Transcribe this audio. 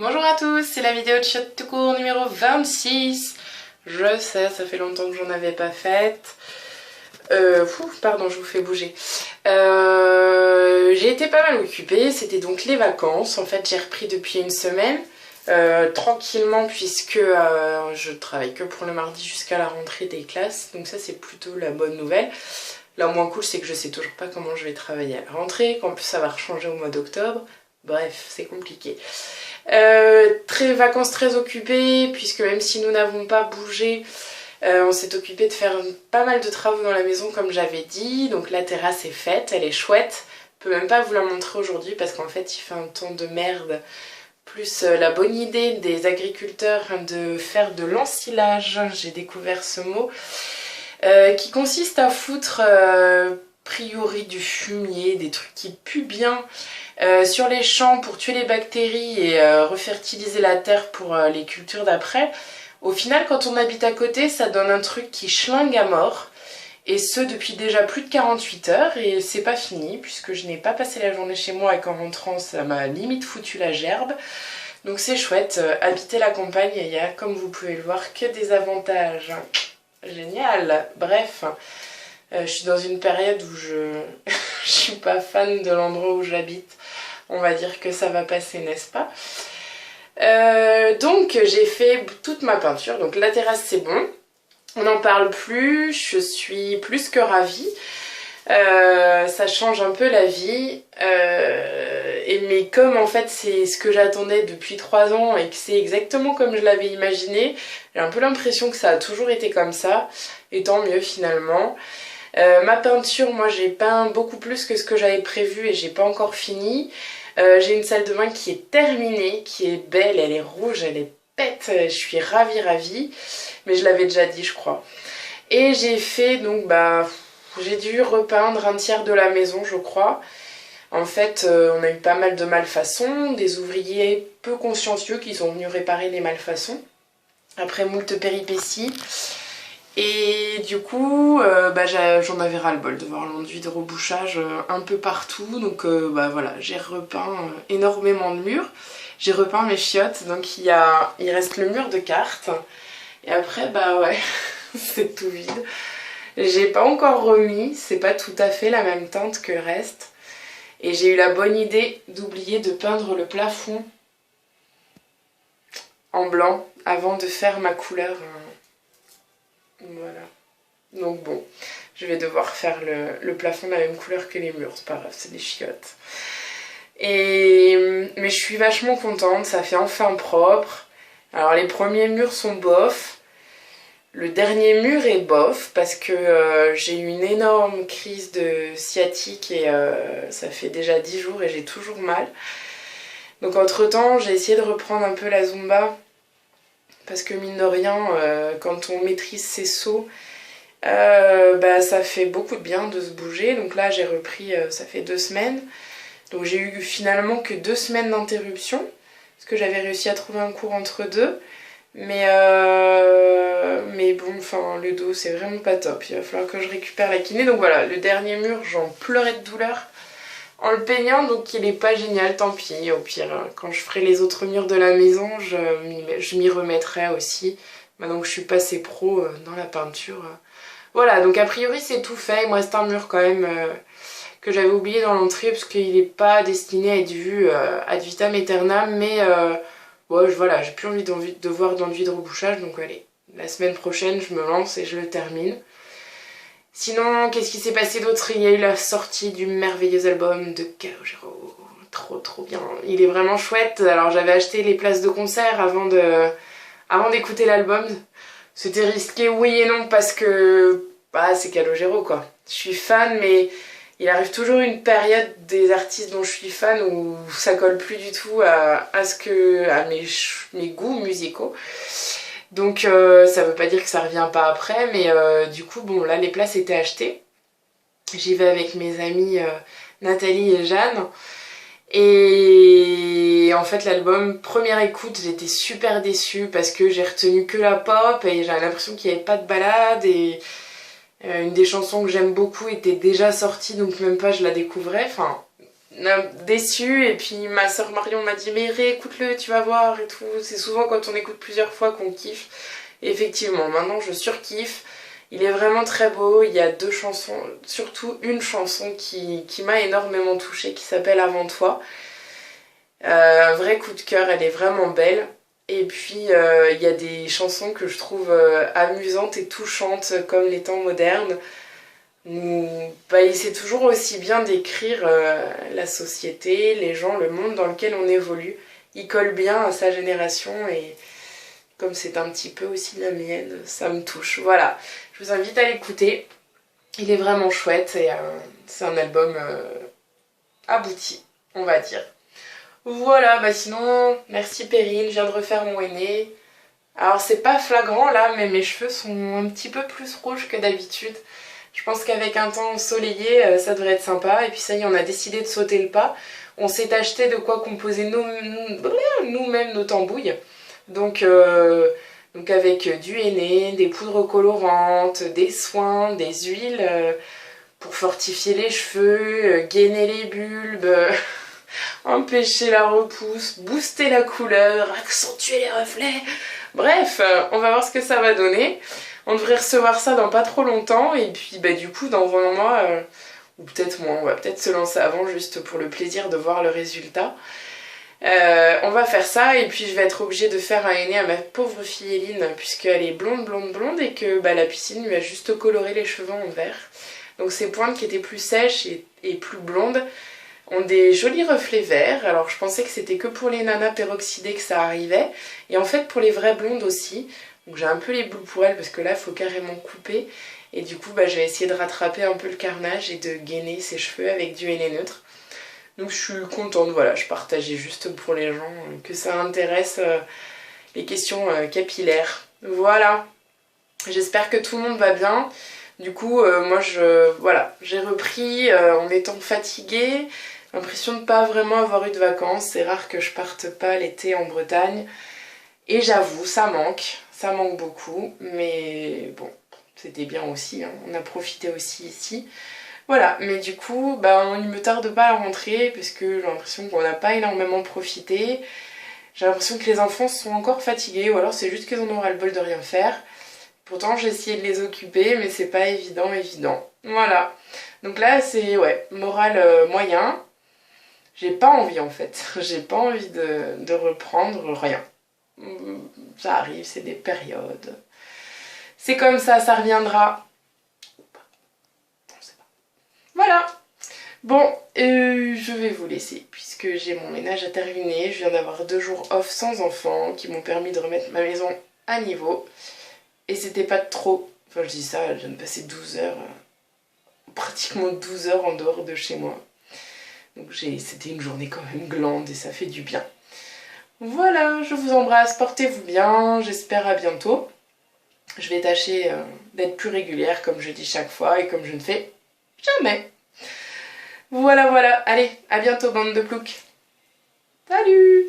Bonjour à tous, c'est la vidéo de Chiottes tout court numéro 26. Je sais, ça fait longtemps que j'en avais pas faite. Pardon, je vous fais bouger. J'ai été pas mal occupée, c'était donc les vacances. En fait, j'ai repris depuis une semaine, tranquillement, puisque je travaille que pour le mardi jusqu'à la rentrée des classes. Donc ça, c'est plutôt la bonne nouvelle. La moins cool, c'est que je sais toujours pas comment je vais travailler à la rentrée, qu'en plus ça va changer au mois d'octobre. Bref, c'est compliqué. Vacances très occupées, puisque même si nous n'avons pas bougé, on s'est occupé de faire pas mal de travaux dans la maison comme j'avais dit. Donc la terrasse est faite, elle est chouette. Je peux même pas vous la montrer aujourd'hui parce qu'en fait il fait un temps de merde. Plus la bonne idée des agriculteurs de faire de l'ensilage, j'ai découvert ce mot, qui consiste à foutre priori du fumier, des trucs qui puent bien sur les champs pour tuer les bactéries et refertiliser la terre pour les cultures d'après. Au final, quand on habite à côté, ça donne un truc qui schlingue à mort. Et ce, depuis déjà plus de 48 heures. Et c'est pas fini, puisque je n'ai pas passé la journée chez moi et qu'en rentrant, ça m'a limite foutu la gerbe. Donc c'est chouette. Habiter la campagne, il y a, comme vous pouvez le voir, que des avantages. Génial. Bref, je suis dans une période où je suis pas fan de l'endroit où j'habite. On va dire que ça va passer, n'est-ce pas? Donc j'ai fait toute ma peinture. Donc la terrasse, c'est bon. On n'en parle plus. Je suis plus que ravie. Ça change un peu la vie. Mais comme en fait c'est ce que j'attendais depuis 3 ans et que c'est exactement comme je l'avais imaginé, j'ai un peu l'impression que ça a toujours été comme ça. Et tant mieux finalement. Ma peinture, moi j'ai peint beaucoup plus que ce que j'avais prévu et j'ai pas encore fini. J'ai une salle de bain qui est terminée, qui est belle, elle est rouge, elle est pète, je suis ravie, mais je l'avais déjà dit je crois. Et j'ai fait donc j'ai dû repeindre un tiers de la maison je crois. En fait on a eu pas mal de malfaçons, des ouvriers peu consciencieux qui sont venus réparer les malfaçons après moult péripéties. Et du coup, j'en avais ras-le-bol de voir l'enduit de rebouchage un peu partout. Donc voilà, j'ai repeint énormément de murs. J'ai repeint mes chiottes, donc il reste le mur de cartes. Et après, c'est tout vide. J'ai pas encore remis, c'est pas tout à fait la même teinte que le reste. Et j'ai eu la bonne idée d'oublier de peindre le plafond en blanc avant de faire ma couleur. Voilà. Donc bon, je vais devoir faire le plafond de la même couleur que les murs, c'est pas grave, c'est des chiottes. Mais je suis vachement contente, ça fait enfin propre. Alors les premiers murs sont bof. Le dernier mur est bof parce que j'ai eu une énorme crise de sciatique et ça fait déjà 10 jours et j'ai toujours mal. Donc entre temps, j'ai essayé de reprendre un peu la Zumba. Parce que mine de rien, quand on maîtrise ses sauts, ça fait beaucoup de bien de se bouger. Donc là j'ai repris, ça fait 2 semaines. Donc j'ai eu finalement que 2 semaines d'interruption. Parce que j'avais réussi à trouver un cours entre deux. Mais bon, enfin le dos c'est vraiment pas top. Il va falloir que je récupère la kiné. Donc voilà, le dernier mur j'en pleurais de douleur en le peignant, donc il est pas génial, tant pis. Au pire, quand je ferai les autres murs de la maison, je m'y remettrai aussi. Maintenant que je suis passée pro dans la peinture. Voilà, donc a priori c'est tout fait. Il me reste un mur quand même que j'avais oublié dans l'entrée parce qu'il n'est pas destiné à être vu ad vitam aeternam. Mais voilà, j'ai plus envie de voir d'enduit de rebouchage, donc allez, la semaine prochaine je me lance et je le termine. Sinon, qu'est-ce qui s'est passé d'autre? Il y a eu la sortie du merveilleux album de Calogero. Trop bien. Il est vraiment chouette. Alors j'avais acheté les places de concert avant d'écouter l'album. C'était risqué oui et non parce que c'est Calogero quoi. Je suis fan mais il arrive toujours une période des artistes dont je suis fan où ça colle plus du tout à mes goûts musicaux. Donc ça veut pas dire que ça revient pas après, mais du coup bon là les places étaient achetées. J'y vais avec mes amies Nathalie et Jeanne. Et en fait l'album, première écoute, j'étais super déçue parce que j'ai retenu que la pop et j'avais l'impression qu'il n'y avait pas de ballade et une des chansons que j'aime beaucoup était déjà sortie donc même pas je la découvrais. Enfin déçue. Et puis ma soeur Marion m'a dit mais réécoute-le, tu vas voir et tout. C'est souvent quand on écoute plusieurs fois qu'on kiffe. Et effectivement, maintenant je surkiffe. Il est vraiment très beau. Il y a 2 chansons, surtout une chanson qui m'a énormément touchée, qui s'appelle Avant toi. Un vrai coup de cœur, elle est vraiment belle. Et puis il y a des chansons que je trouve amusantes et touchantes comme Les temps modernes. Bah, il sait toujours aussi bien décrire la société, les gens, le monde dans lequel on évolue. Il colle bien à sa génération et comme c'est un petit peu aussi la mienne, ça me touche. Voilà, je vous invite à l'écouter. Il est vraiment chouette et c'est un album abouti, on va dire. Voilà, bah sinon, merci Perrine, je viens de refaire mon henné. Alors c'est pas flagrant là, mais mes cheveux sont un petit peu plus rouges que d'habitude. Je pense qu'avec un temps ensoleillé, ça devrait être sympa. Et puis ça y est, on a décidé de sauter le pas. On s'est acheté de quoi composer nous-mêmes nos tambouilles. Donc avec du henné, des poudres colorantes, des soins, des huiles pour fortifier les cheveux, gainer les bulbes, empêcher la repousse, booster la couleur, accentuer les reflets. Bref, on va voir ce que ça va donner. On devrait recevoir ça dans pas trop longtemps et puis bah, du coup dans un mois, ou peut-être moins, on va peut-être se lancer avant juste pour le plaisir de voir le résultat. On va faire ça et puis je vais être obligée de faire un henné à ma pauvre fille Eline puisqu'elle est blonde et que bah, la piscine lui a juste coloré les cheveux en vert. Donc ses pointes qui étaient plus sèches et plus blondes ont des jolis reflets verts. Alors je pensais que c'était que pour les nanas peroxydées que ça arrivait et en fait pour les vraies blondes aussi. Donc j'ai un peu les boules pour elles parce que là il faut carrément couper et du coup bah, je vais essayer de rattraper un peu le carnage et de gainer ses cheveux avec du henné neutre. Donc je suis contente, voilà, je partageais juste pour les gens que ça intéresse les questions capillaires. Voilà, j'espère que tout le monde va bien. Du coup, moi voilà, j'ai repris en étant fatiguée, l'impression de ne pas vraiment avoir eu de vacances. C'est rare que je parte pas l'été en Bretagne. Et j'avoue, ça manque beaucoup, mais bon, c'était bien aussi, hein. On a profité aussi ici. Voilà, mais du coup, bah, il me tarde pas à rentrer parce que j'ai l'impression qu'on n'a pas énormément profité. J'ai l'impression que les enfants sont encore fatigués ou alors c'est juste qu'ils en ont ras-le-bol de rien faire. Pourtant, j'ai essayé de les occuper, mais c'est pas évident. Voilà. Donc là, c'est, ouais, moral moyen. J'ai pas envie en fait. J'ai pas envie de reprendre rien. Ça arrive, c'est des périodes. C'est comme ça reviendra. Voilà. Bon, je vais vous laisser puisque j'ai mon ménage à terminer. Je viens d'avoir 2 jours off sans enfant qui m'ont permis de remettre ma maison à niveau. Et c'était pas trop. Enfin, je dis ça, je viens de passer 12 heures, pratiquement 12 heures en dehors de chez moi. Donc c'était une journée quand même glande et ça fait du bien. Voilà, je vous embrasse, portez-vous bien, j'espère à bientôt. Je vais tâcher d'être plus régulière comme je dis chaque fois et comme je ne fais jamais. Voilà, allez, à bientôt bande de ploucs. Salut!